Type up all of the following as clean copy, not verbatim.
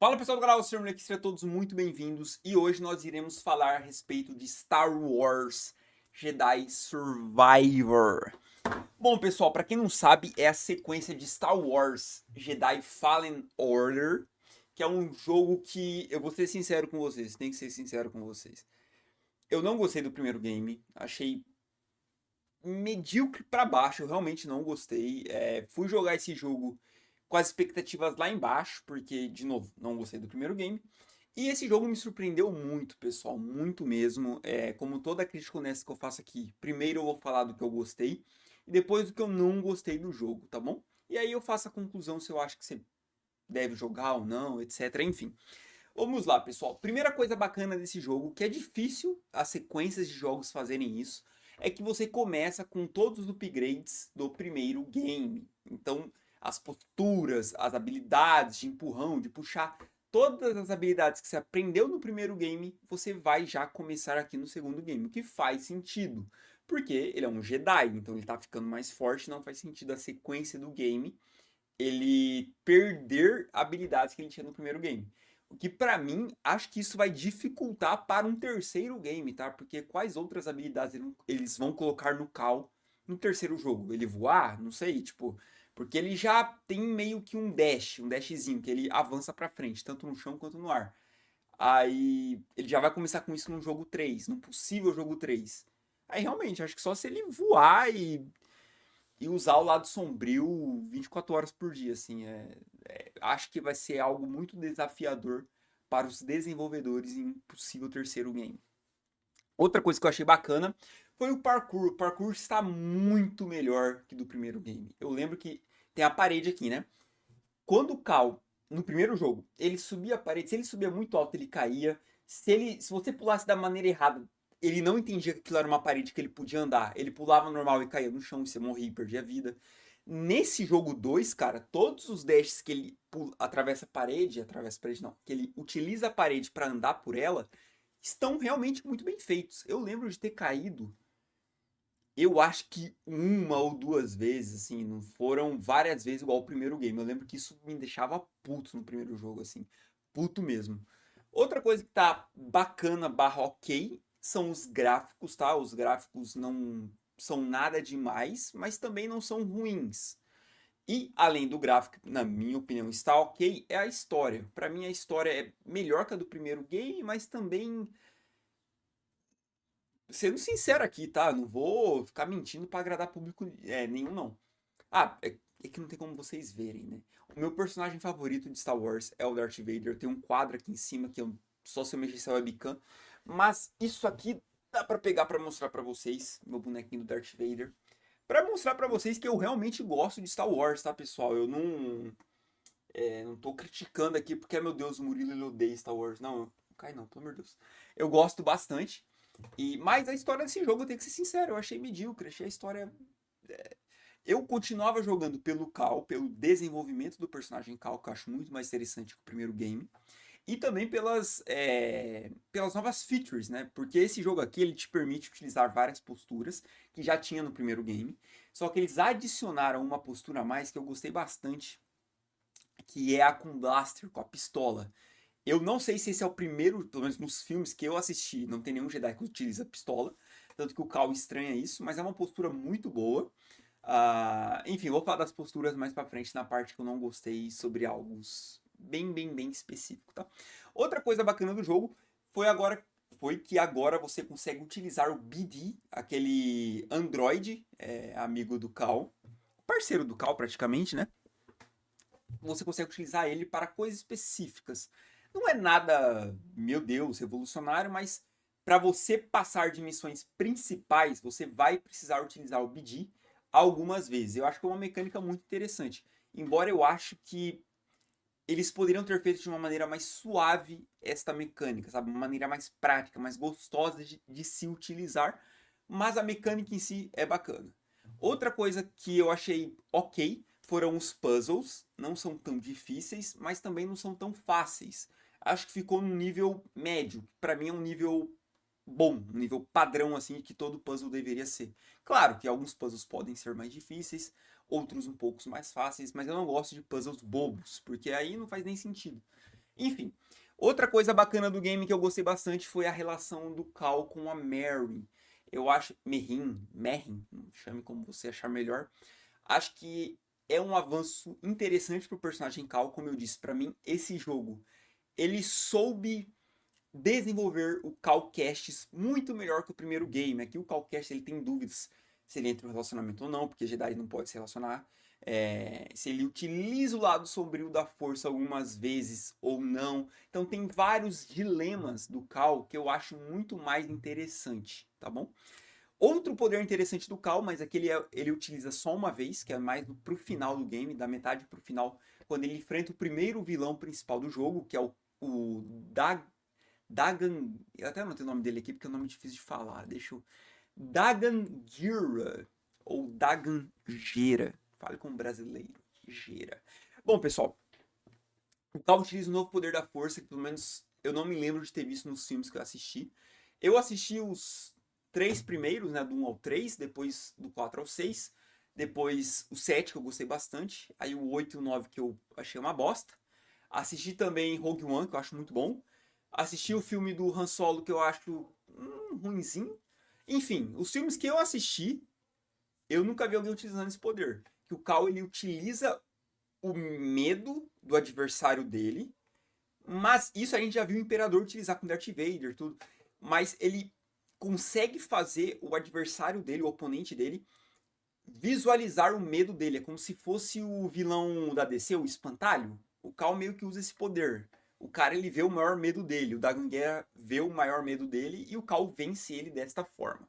Fala pessoal do canal, Sr. Moleque, sejam todos muito bem-vindos e hoje nós iremos falar a respeito de Star Wars Jedi Survivor. Bom pessoal, para quem não sabe, é a sequência de Star Wars Jedi Fallen Order, que é um jogo que, eu vou ser sincero com vocês, tenho que ser sincero com vocês. Eu não gostei do primeiro game, achei medíocre para baixo, eu realmente não gostei. Fui jogar esse jogo com as expectativas lá embaixo, porque, de novo, não gostei do primeiro game. E esse jogo me surpreendeu muito, pessoal, muito mesmo. Como toda crítica honesta que eu faço aqui, primeiro eu vou falar do que eu gostei e depois do que eu não gostei do jogo, tá bom? E aí eu faço a conclusão se eu acho que você deve jogar ou não, etc. Enfim, vamos lá, pessoal. Primeira coisa bacana desse jogo, que é difícil as sequências de jogos fazerem isso, é que você começa com todos os upgrades do primeiro game. Então, as posturas, as habilidades de empurrão, de puxar, todas as habilidades que você aprendeu no primeiro game, você vai já começar aqui no segundo game, o que faz sentido. Porque ele é um Jedi, então ele tá ficando mais forte, não faz sentido a sequência do game ele perder habilidades que ele tinha no primeiro game. O que pra mim, acho que isso vai dificultar para um terceiro game, tá? Porque quais outras habilidades eles vão colocar no Cal no terceiro jogo? Ele voar? Não sei, tipo, porque ele já tem meio que um dashzinho, que ele avança pra frente, tanto no chão quanto no ar. Aí ele já vai começar com isso no jogo 3, no possível jogo 3. Aí realmente, acho que só se ele voar e usar o lado sombrio 24 horas por dia, assim, acho que vai ser algo muito desafiador para os desenvolvedores em um possível terceiro game. Outra coisa que eu achei bacana foi o parkour. O parkour está muito melhor que do primeiro game. Eu lembro que tem a parede aqui, né? Quando o Cal, no primeiro jogo, ele subia a parede, se ele subia muito alto, ele caía. Se você pulasse da maneira errada, ele não entendia que aquilo era uma parede que ele podia andar. Ele pulava normal e caía no chão, e você morria e perdia a vida. Nesse jogo 2, cara, todos os dashes que ele atravessa a parede não, que ele utiliza a parede para andar por ela, estão realmente muito bem feitos. Eu lembro de ter caído, eu acho que uma ou duas vezes, assim, não foram várias vezes igual o primeiro game. Eu lembro que isso me deixava puto no primeiro jogo, assim, puto mesmo. Outra coisa que tá bacana barra ok são os gráficos, tá? Os gráficos não são nada demais, mas também não são ruins. E além do gráfico, na minha opinião, está ok, é a história. Pra mim a história é melhor que a do primeiro game, mas também sendo sincero aqui, tá? Não vou ficar mentindo pra agradar público nenhum, não. É que não tem como vocês verem, né? O meu personagem favorito de Star Wars é o Darth Vader. Tem um quadro aqui em cima que eu só se eu mexer essa webcam. Mas isso aqui dá pra pegar pra mostrar pra vocês, meu bonequinho do Darth Vader. Pra mostrar pra vocês que eu realmente gosto de Star Wars, tá, pessoal? Eu não tô criticando aqui porque, meu Deus, o Murilo ele odeia Star Wars. Não, cai não, pelo amor de Deus. Eu gosto bastante. Mas a história desse jogo, eu tenho que ser sincero, eu achei medíocre, achei a história. Eu continuava jogando pelo Cal, pelo desenvolvimento do personagem Cal, que eu acho muito mais interessante que o primeiro game. E também pelas novas features, né? Porque esse jogo aqui ele te permite utilizar várias posturas que já tinha no primeiro game. Só que eles adicionaram uma postura a mais que eu gostei bastante, que é a com blaster, com a pistola. Eu não sei se esse é o primeiro, pelo menos nos filmes que eu assisti, não tem nenhum Jedi que utiliza pistola. Tanto que o Cal estranha isso, mas é uma postura muito boa. Enfim, vou falar das posturas mais pra frente na parte que eu não gostei sobre algo bem específico, tá? Outra coisa bacana do jogo foi que agora você consegue utilizar o BD, aquele android, amigo do Cal, parceiro do Cal praticamente, né? Você consegue utilizar ele para coisas específicas. Não é nada, meu Deus, revolucionário, mas para você passar de missões principais, você vai precisar utilizar o BD algumas vezes. Eu acho que é uma mecânica muito interessante. Embora eu acho que eles poderiam ter feito de uma maneira mais suave esta mecânica, sabe? Uma maneira mais prática, mais gostosa de se utilizar. Mas a mecânica em si é bacana. Outra coisa que eu achei ok foram os puzzles. Não são tão difíceis, mas também não são tão fáceis. Acho que ficou num nível médio. Para mim é um nível bom, um nível padrão assim que todo puzzle deveria ser. Claro que alguns puzzles podem ser mais difíceis, outros um pouco mais fáceis, mas eu não gosto de puzzles bobos, porque aí não faz nem sentido. Enfim, outra coisa bacana do game que eu gostei bastante foi a relação do Cal com a Merry. Eu acho, Merrin, chame como você achar melhor. Acho que é um avanço interessante pro personagem Cal, como eu disse, pra mim esse jogo, ele soube desenvolver o Cal Kestis muito melhor que o primeiro game. Aqui o Cal Kestis ele tem dúvidas se ele entra no relacionamento ou não, porque Jedi não pode se relacionar. Se ele utiliza o lado sombrio da força algumas vezes ou não. Então tem vários dilemas do Cal que eu acho muito mais interessante, tá bom? Outro poder interessante do Cal, mas aqui ele utiliza só uma vez, que é mais pro final do game, da metade pro final, quando ele enfrenta o primeiro vilão principal do jogo, que é o Dagan. Eu até não tenho o nome dele aqui porque é um nome difícil de falar. Deixa eu. Dagan Gira. Ou Dagan Gera. Fale com um brasileiro. Gera. Bom, pessoal. O Cal utiliza o novo poder da força, que pelo menos eu não me lembro de ter visto nos filmes que eu assisti. Eu assisti os 3 primeiros, né? Do 1 ao 3, depois do 4 ao 6. Depois o 7, que eu gostei bastante. Aí o 8 e o 9, que eu achei uma bosta. Assisti também Rogue One, que eu acho muito bom. Assisti o filme do Han Solo, que eu acho ruinzinho. Enfim, os filmes que eu assisti, eu nunca vi alguém utilizando esse poder. Que o Cal, ele utiliza o medo do adversário dele. Mas isso a gente já viu o Imperador utilizar com Darth Vader, tudo. Mas ele consegue fazer o adversário dele, o oponente dele, visualizar o medo dele. É como se fosse o vilão da DC, o Espantalho. O Cal meio que usa esse poder. O cara, ele vê o maior medo dele. O Dagon Gera vê o maior medo dele e o Cal vence ele desta forma.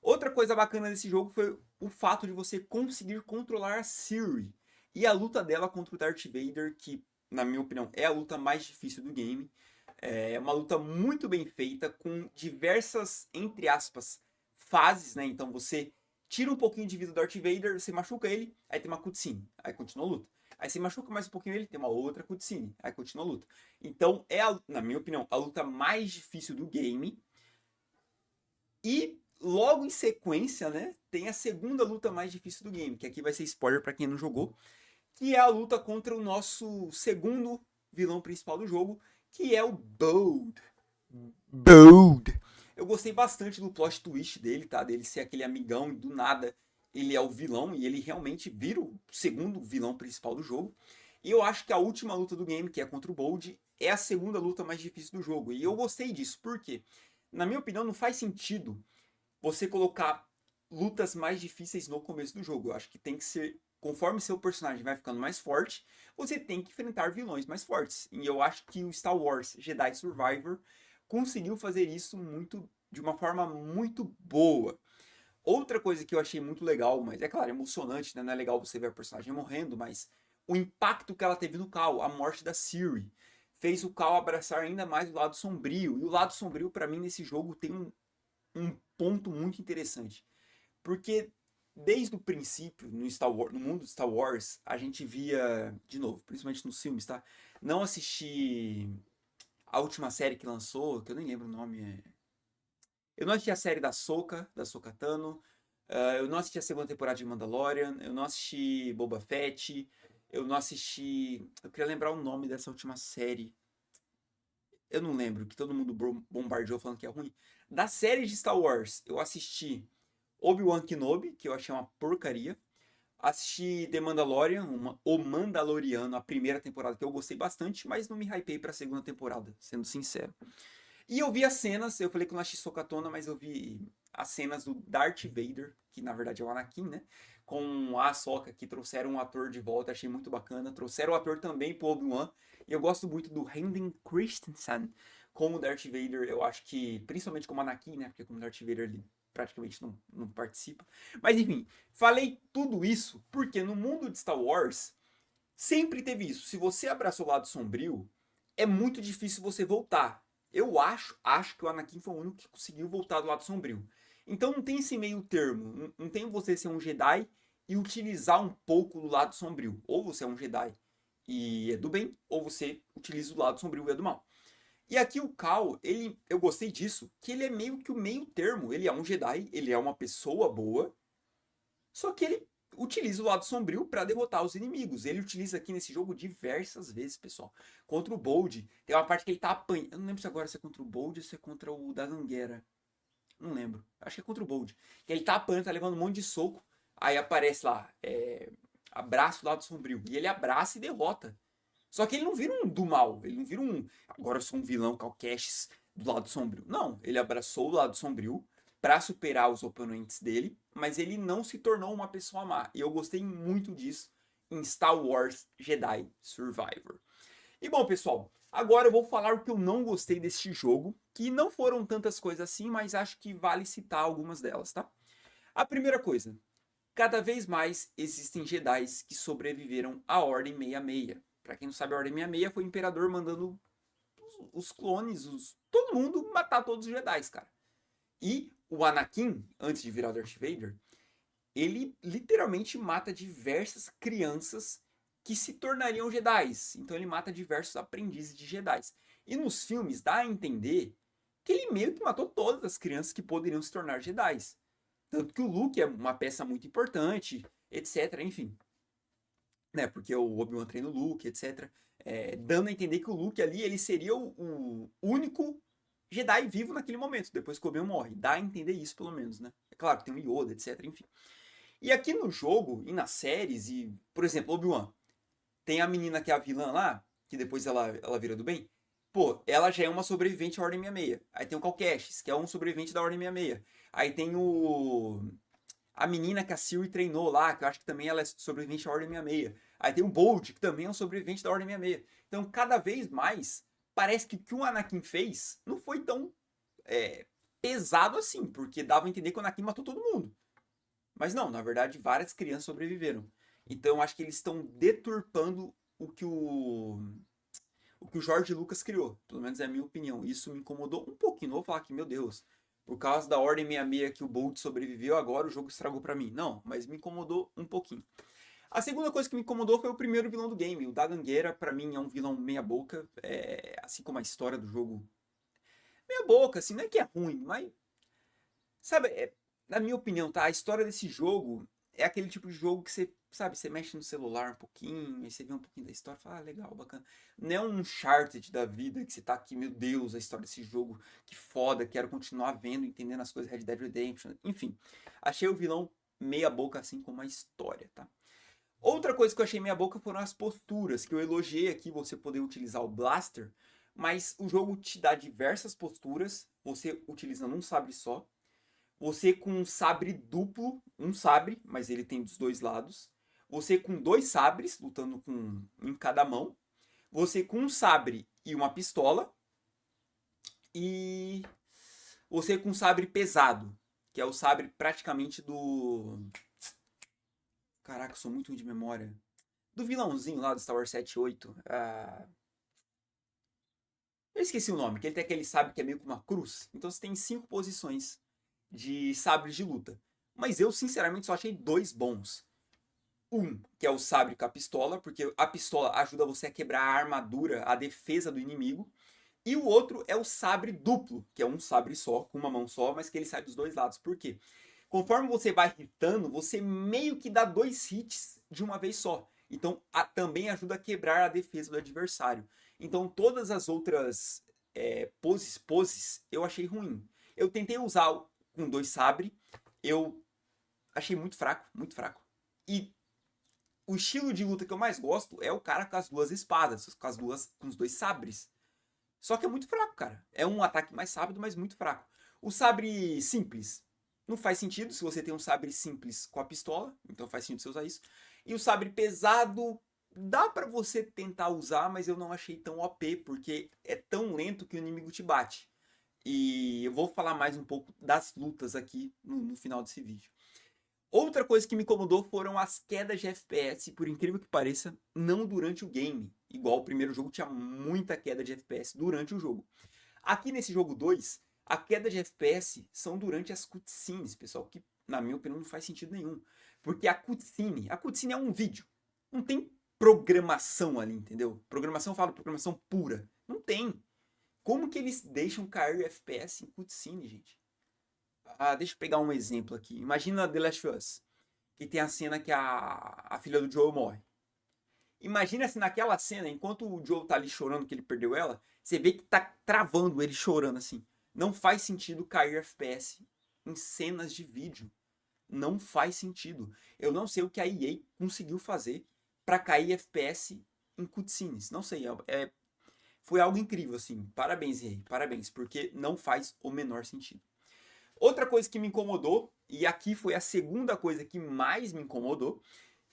Outra coisa bacana desse jogo foi o fato de você conseguir controlar a Ciri. E a luta dela contra o Darth Vader, que, na minha opinião, é a luta mais difícil do game. É uma luta muito bem feita, com diversas, entre aspas, fases, né? Então você tira um pouquinho de vida do Darth Vader, você machuca ele, aí tem uma cutscene, aí continua a luta. Aí você machuca mais um pouquinho ele, tem uma outra cutscene, aí continua a luta. Então é, na minha opinião, a luta mais difícil do game. E logo em sequência, né, tem a segunda luta mais difícil do game, que aqui vai ser spoiler para quem não jogou, que é a luta contra o nosso segundo vilão principal do jogo, que é o Bold. Bold. Eu gostei bastante do plot twist dele, tá? Dele ser aquele amigão e do nada ele é o vilão e ele realmente vira o segundo vilão principal do jogo. E eu acho que a última luta do game, que é contra o Bold, é a segunda luta mais difícil do jogo. E eu gostei disso, porque, na minha opinião, não faz sentido você colocar lutas mais difíceis no começo do jogo. Eu acho que tem que ser, conforme seu personagem vai ficando mais forte, você tem que enfrentar vilões mais fortes. E eu acho que o Star Wars Jedi Survivor conseguiu fazer isso de uma forma muito boa. Outra coisa que eu achei muito legal, mas é claro, emocionante, né? Não é legal você ver a personagem morrendo, mas o impacto que ela teve no Cal, a morte da Ciri, fez o Cal abraçar ainda mais o lado sombrio. E o lado sombrio, para mim, nesse jogo tem um ponto muito interessante. Porque desde o princípio, no mundo de Star Wars, a gente via, de novo, principalmente nos filmes, tá? Não assisti a última série que lançou, que eu nem lembro o nome. Eu não assisti a série da Ahsoka Tano. Eu não assisti a segunda temporada de Mandalorian. Eu não assisti Boba Fett. Eu não assisti. Eu queria lembrar o nome dessa última série. Eu não lembro, que todo mundo bombardeou falando que é ruim. Da série de Star Wars, eu assisti Obi-Wan Kenobi, que eu achei uma porcaria. Assisti The Mandalorian, O Mandaloriano, a primeira temporada, que eu gostei bastante, mas não me hypei pra segunda temporada, sendo sincero. E eu vi as cenas, eu falei que eu não achei Sokatona, mas eu vi as cenas do Darth Vader, que na verdade é o Anakin, né? Com a Ahsoka, que trouxeram um ator de volta, achei muito bacana. Trouxeram o ator também pro Obi-Wan. E eu gosto muito do Hayden Christensen como Darth Vader. Eu acho que, principalmente como Anakin, né? Porque como Darth Vader ele praticamente não participa. Mas enfim, falei tudo isso porque no mundo de Star Wars sempre teve isso. Se você abraça o lado sombrio, é muito difícil você voltar. Eu acho que o Anakin foi o único que conseguiu voltar do lado sombrio. Então não tem esse meio termo. Não tem você ser um Jedi e utilizar um pouco do lado sombrio. Ou você é um Jedi e é do bem, ou você utiliza o lado sombrio e é do mal. E aqui o Cal, eu gostei disso, que ele é meio que o meio termo. Ele é um Jedi, ele é uma pessoa boa, só que ele utiliza o lado sombrio para derrotar os inimigos. Ele utiliza aqui nesse jogo diversas vezes, pessoal. Contra o Bold, tem uma parte que ele tá apanhando. Eu não lembro se agora se é contra o Bold ou se é contra o da Ganguera. Não lembro. Acho que é contra o Bold. Que ele tá apanhando, tá levando um monte de soco. Aí aparece lá, abraça o lado sombrio. E ele abraça e derrota. Só que ele não vira um do mal. Ele não vira um. Agora eu sou um vilão Calcaches do lado sombrio. Não. Ele abraçou o lado sombrio para superar os oponentes dele, mas ele não se tornou uma pessoa má. E eu gostei muito disso em Star Wars Jedi Survivor. E bom, pessoal, agora eu vou falar o que eu não gostei deste jogo, que não foram tantas coisas assim, mas acho que vale citar algumas delas, tá? A primeira coisa, cada vez mais existem Jedi que sobreviveram à Ordem 66. Pra quem não sabe, a Ordem 66 foi o Imperador mandando os clones, todo mundo matar todos os Jedi, cara. E o Anakin, antes de virar Darth Vader, ele literalmente mata diversas crianças que se tornariam Jedi. Então ele mata diversos aprendizes de Jedi. E nos filmes dá a entender que ele meio que matou todas as crianças que poderiam se tornar Jedi. Tanto que o Luke é uma peça muito importante, etc. Enfim. Né, porque o Obi-Wan treina o Luke, etc. Dando a entender que o Luke ali ele seria o único Jedi vivo naquele momento, depois que o Obi-Wan morre. Dá a entender isso, pelo menos, né? É claro que tem o Yoda, etc. Enfim. E aqui no jogo, e nas séries, e, por exemplo, Obi-Wan, tem a menina que é a vilã lá, que depois ela vira do bem. Pô, ela já é uma sobrevivente à Ordem 66. Aí tem o Cal Kestis, que é um sobrevivente da Ordem 66. Aí tem a menina que a Siri treinou lá, que eu acho que também ela é sobrevivente à Ordem 66. Aí tem o Bold, que também é um sobrevivente da Ordem 66. Então, cada vez mais, parece que o que o Anakin fez não foi tão pesado assim, porque dava a entender que o Anakin matou todo mundo. Mas não, na verdade, várias crianças sobreviveram. Então, acho que eles estão deturpando o que o Jorge Lucas criou. Pelo menos é a minha opinião. Isso me incomodou um pouquinho. Não vou falar que, meu Deus, por causa da Ordem 66 que o Bolt sobreviveu, agora o jogo estragou pra mim. Não, mas me incomodou um pouquinho. A segunda coisa que me incomodou foi o primeiro vilão do game. O Dagangueira, pra mim, é um vilão meia boca. Assim como a história do jogo. Meia boca, assim, não é que é ruim, mas... Sabe, na minha opinião, tá? A história desse jogo é aquele tipo de jogo que você, sabe, você mexe no celular um pouquinho, aí você vê um pouquinho da história e fala, ah, legal, bacana. Não é um Uncharted da vida que você tá aqui, meu Deus, a história desse jogo, que foda, quero continuar vendo, entendendo as coisas Red Dead Redemption. Enfim, achei o vilão meia boca assim como a história, tá? Outra coisa que eu achei meia boca foram as posturas, que eu elogiei aqui você poder utilizar o Blaster, mas o jogo te dá diversas posturas, você utilizando um sabre só, você com um sabre duplo, um sabre, mas ele tem dos dois lados. Você com dois sabres, lutando com em cada mão. Você com um sabre e uma pistola. E você com um sabre pesado, que é o sabre praticamente do... Caraca, eu sou muito ruim de memória. Do vilãozinho lá do Star Wars 7 e 8. Eu esqueci o nome, que ele tem aquele sabre que é meio com uma cruz. Então você tem 5 posições de sabres de luta. Mas eu, sinceramente, só achei 2 bons. Um, que é o sabre com a pistola, porque a pistola ajuda você a quebrar a armadura, a defesa do inimigo. E o outro é o sabre duplo, que é um sabre só, com uma mão só, mas que ele sai dos dois lados. Por quê? Conforme você vai hitando, você meio que dá 2 hits de uma vez só. Então também ajuda a quebrar a defesa do adversário. Então todas as outras poses eu achei ruim. Eu tentei usar com 2 sabre, eu achei muito fraco, muito fraco. E o estilo de luta que eu mais gosto é o cara com as duas espadas, com os dois sabres. Só que é muito fraco, cara. É um ataque mais rápido, mas muito fraco. O sabre simples não faz sentido se você tem um sabre simples com a pistola, então faz sentido você usar isso. E o sabre pesado dá para você tentar usar, mas eu não achei tão OP, porque é tão lento que o inimigo te bate. E eu vou falar mais um pouco das lutas aqui no final desse vídeo. Outra coisa que me incomodou foram as quedas de FPS, por incrível que pareça, não durante o game. Igual o primeiro jogo tinha muita queda de FPS durante o jogo. Aqui nesse jogo 2, a queda de FPS são durante as cutscenes, pessoal, que na minha opinião não faz sentido nenhum. Porque a cutscene é um vídeo. Não tem programação ali, entendeu? Programação, eu falo programação pura. Não tem. Como que eles deixam cair o FPS em cutscene, gente? Deixa eu pegar um exemplo aqui. Imagina The Last of Us. que tem a cena que a filha do Joel morre. Imagina se naquela cena, enquanto o Joel tá ali chorando que ele perdeu ela, você vê que tá travando ele chorando assim. Não faz sentido cair FPS em cenas de vídeo. Não faz sentido. Eu não sei o que a EA conseguiu fazer pra cair FPS em cutscenes. Não sei, foi algo incrível, assim. Parabéns, EA, parabéns, porque não faz o menor sentido. Outra coisa que me incomodou, e aqui foi a segunda coisa que mais me incomodou,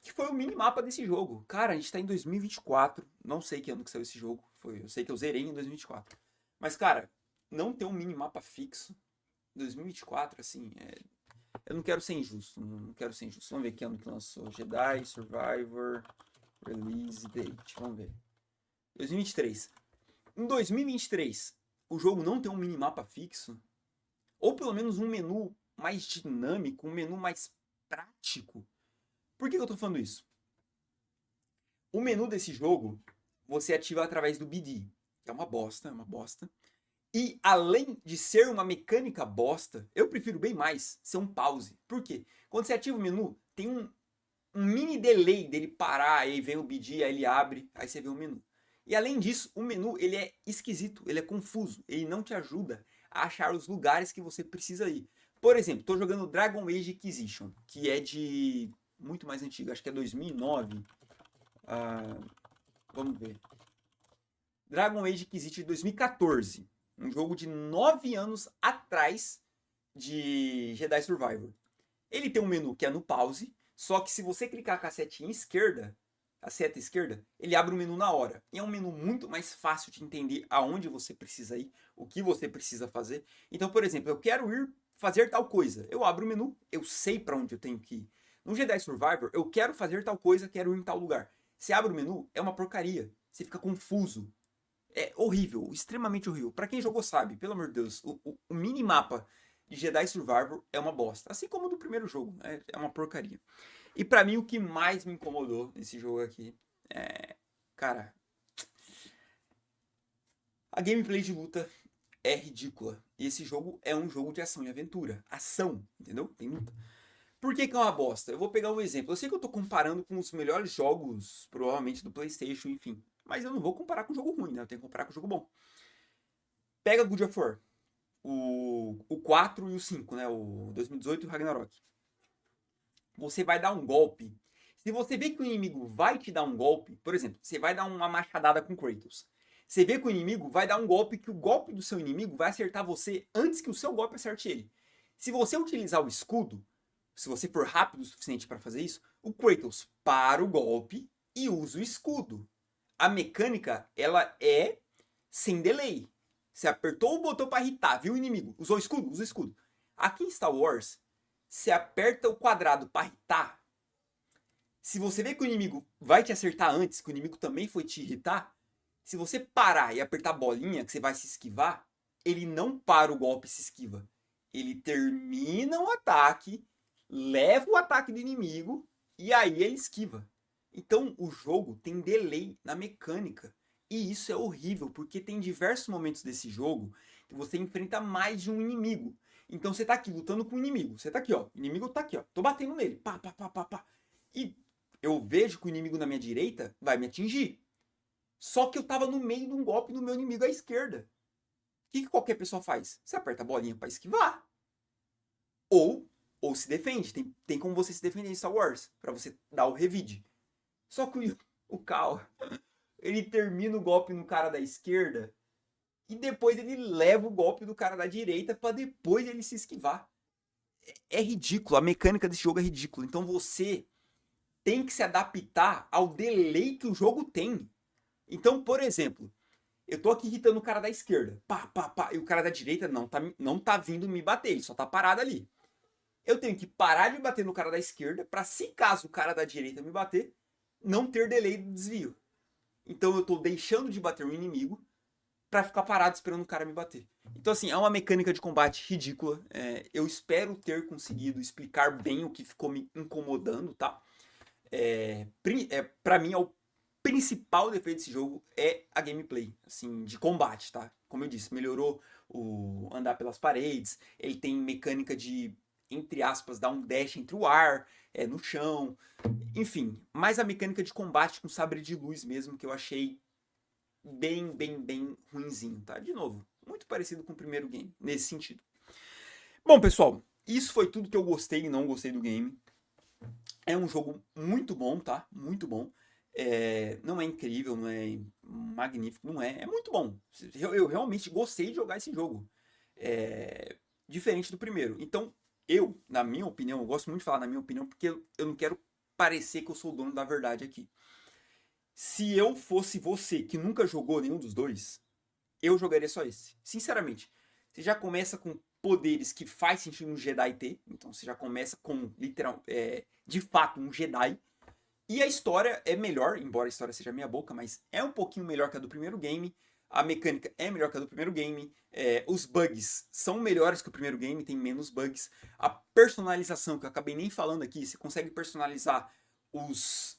que foi o minimapa desse jogo. Cara, a gente tá em 2024, não sei que ano que saiu esse jogo, eu sei que eu zerei em 2024. Mas, cara, não ter um minimapa fixo em 2024, assim, eu não quero ser injusto, não quero ser injusto. Vamos ver que ano que lançou. Jedi Survivor Release Date, vamos ver. 2023. Em 2023, o jogo não tem um minimapa fixo, ou pelo menos um menu mais dinâmico, um menu mais prático. Por que eu tô falando isso? O menu desse jogo você ativa através do BD, que é uma bosta, é uma bosta. E além de ser uma mecânica bosta, eu prefiro bem mais ser um pause. Por quê? Quando você ativa o menu, tem um mini delay dele parar, aí vem o BD, aí ele abre, aí você vê o menu. E além disso, o menu ele é esquisito, ele é confuso, ele não te ajuda a achar os lugares que você precisa ir. Por exemplo, estou jogando Dragon Age Inquisition, que é de muito mais antigo, acho que é 2009. Ah, vamos ver. Dragon Age Inquisition de 2014, um jogo de 9 anos atrás de Jedi Survivor. Ele tem um menu que é no pause, só que se você clicar com a setinha esquerda, a seta esquerda, ele abre o menu na hora. E é um menu muito mais fácil de entender aonde você precisa ir, o que você precisa fazer. Então, por exemplo, eu quero ir fazer tal coisa. Eu abro o menu, eu sei para onde eu tenho que ir. No Jedi Survivor, eu quero fazer tal coisa, quero ir em tal lugar. Você abre o menu, é uma porcaria. Você fica confuso. É horrível, extremamente horrível. Pra quem jogou sabe, pelo amor de Deus, o minimapa de Jedi Survivor é uma bosta. Assim como o do primeiro jogo, é uma porcaria. E pra mim o que mais me incomodou nesse jogo aqui é... Cara, a gameplay de luta é ridícula. E esse jogo é um jogo de ação e aventura. Ação, entendeu? Tem luta. Por que que é uma bosta? Eu vou pegar um exemplo. Eu sei que eu tô comparando com os melhores jogos, provavelmente, do PlayStation, enfim. Mas eu não vou comparar com jogo ruim, né? Eu tenho que comparar com jogo bom. Pega God of War, o 4 e o 5, né? O 2018 e o Ragnarok. Você vai dar um golpe. Se você vê que o inimigo vai te dar um golpe, por exemplo, você vai dar uma machadada com Kratos. Você vê que o inimigo vai dar um golpe que o golpe do seu inimigo vai acertar você antes que o seu golpe acerte ele. Se você utilizar o escudo, se você for rápido o suficiente para fazer isso, o Kratos para o golpe e usa o escudo. A mecânica, ela é sem delay. Você apertou o botão para irritar, viu o inimigo? Usou o escudo? Usa o escudo. Aqui em Star Wars, você aperta o quadrado para irritar. Se você vê que o inimigo vai te acertar antes, que o inimigo também foi te irritar, se você parar e apertar a bolinha, que você vai se esquivar, ele não para o golpe e se esquiva. Ele termina o ataque, leva o ataque do inimigo e aí ele esquiva. Então o jogo tem delay na mecânica. E isso é horrível, porque tem diversos momentos desse jogo que você enfrenta mais de um inimigo. Então você tá aqui lutando com o inimigo. Você tá aqui, ó. O inimigo tá aqui, ó. Tô batendo nele. Pá, pá, pá, pá, pá. E eu vejo que o inimigo na minha direita vai me atingir. Só que eu tava no meio de um golpe do meu inimigo à esquerda. O que qualquer pessoa faz? Você aperta a bolinha para esquivar. Ou se defende. Tem como você se defender em Star Wars. Pra você dar o revide. Só que o Cal, ele termina o golpe no cara da esquerda e depois ele leva o golpe do cara da direita para depois ele se esquivar. É ridículo, a mecânica desse jogo é ridícula. Então você tem que se adaptar ao delay que o jogo tem. Então, por exemplo, eu tô aqui irritando o cara da esquerda, pá, pá, pá, e o cara da direita não tá vindo me bater, ele só tá parado ali. Eu tenho que parar de bater no cara da esquerda para, se caso o cara da direita me bater, não ter delay de desvio. Então eu tô deixando de bater o inimigo pra ficar parado esperando o cara me bater. Então, assim, é uma mecânica de combate ridícula. Eu espero ter conseguido explicar bem o que ficou me incomodando, tá? Pra mim, é o principal defeito desse jogo é a gameplay, assim, de combate, tá? Como eu disse, melhorou o andar pelas paredes, ele tem mecânica de entre aspas, dar um dash entre o ar, no chão, enfim. Mais a mecânica de combate com sabre de luz mesmo, que eu achei bem ruinzinho, tá? De novo, muito parecido com o primeiro game, nesse sentido. Bom, pessoal, isso foi tudo que eu gostei e não gostei do game. É um jogo muito bom, tá? Muito bom. Não é incrível, não é magnífico, não é. É muito bom. Eu realmente gostei de jogar esse jogo. Diferente do primeiro. Então, na minha opinião, eu gosto muito de falar na minha opinião, porque eu não quero parecer que eu sou o dono da verdade aqui. Se eu fosse você que nunca jogou nenhum dos dois, eu jogaria só esse. Sinceramente. Você já começa com poderes que faz sentido um Jedi ter. Então você já começa com, de fato, um Jedi. E a história é melhor, embora a história seja meia boca, mas é um pouquinho melhor que a do primeiro game. A mecânica é melhor que a do primeiro game. Os bugs são melhores que o primeiro game, tem menos bugs. A personalização, que eu acabei nem falando aqui, você consegue personalizar os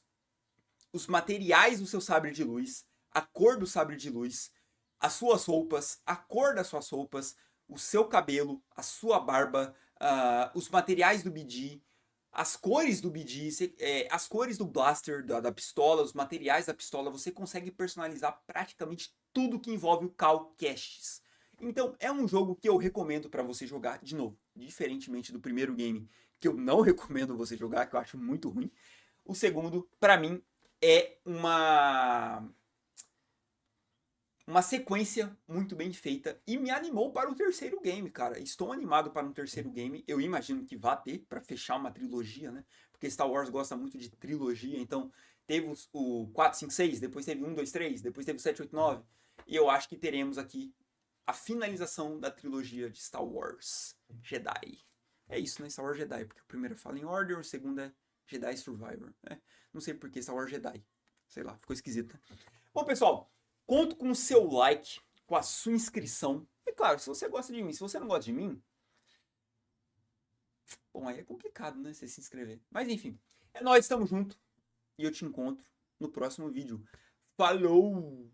materiais do seu sabre de luz, a cor do sabre de luz, as suas roupas, a cor das suas roupas, o seu cabelo, a sua barba, os materiais do BD, as cores do BD, as cores do blaster, da pistola, os materiais da pistola, você consegue personalizar praticamente tudo que envolve o Cal Kestis. Então é um jogo que eu recomendo para você jogar, de novo, diferentemente do primeiro game, que eu não recomendo você jogar, que eu acho muito ruim. O segundo, para mim, é uma sequência muito bem feita e me animou para o terceiro game, cara. Estou animado para um terceiro game. Eu imagino que vá ter para fechar uma trilogia, né? Porque Star Wars gosta muito de trilogia, então teve o 4, 5, 6, depois teve 1, 2, 3, depois teve o 7, 8, 9. E eu acho que teremos aqui a finalização da trilogia de Star Wars Jedi. É isso, né? Star Wars Jedi, porque o primeiro é Fallen Order, o segundo é Jedi Survivor, né? Não sei por que Star Wars Jedi. Sei lá, ficou esquisito. Bom, pessoal, conto com o seu like, com a sua inscrição. E claro, se você gosta de mim, se você não gosta de mim, bom, aí é complicado, né, você se inscrever. Mas enfim, nós estamos juntos e eu te encontro no próximo vídeo. Falou!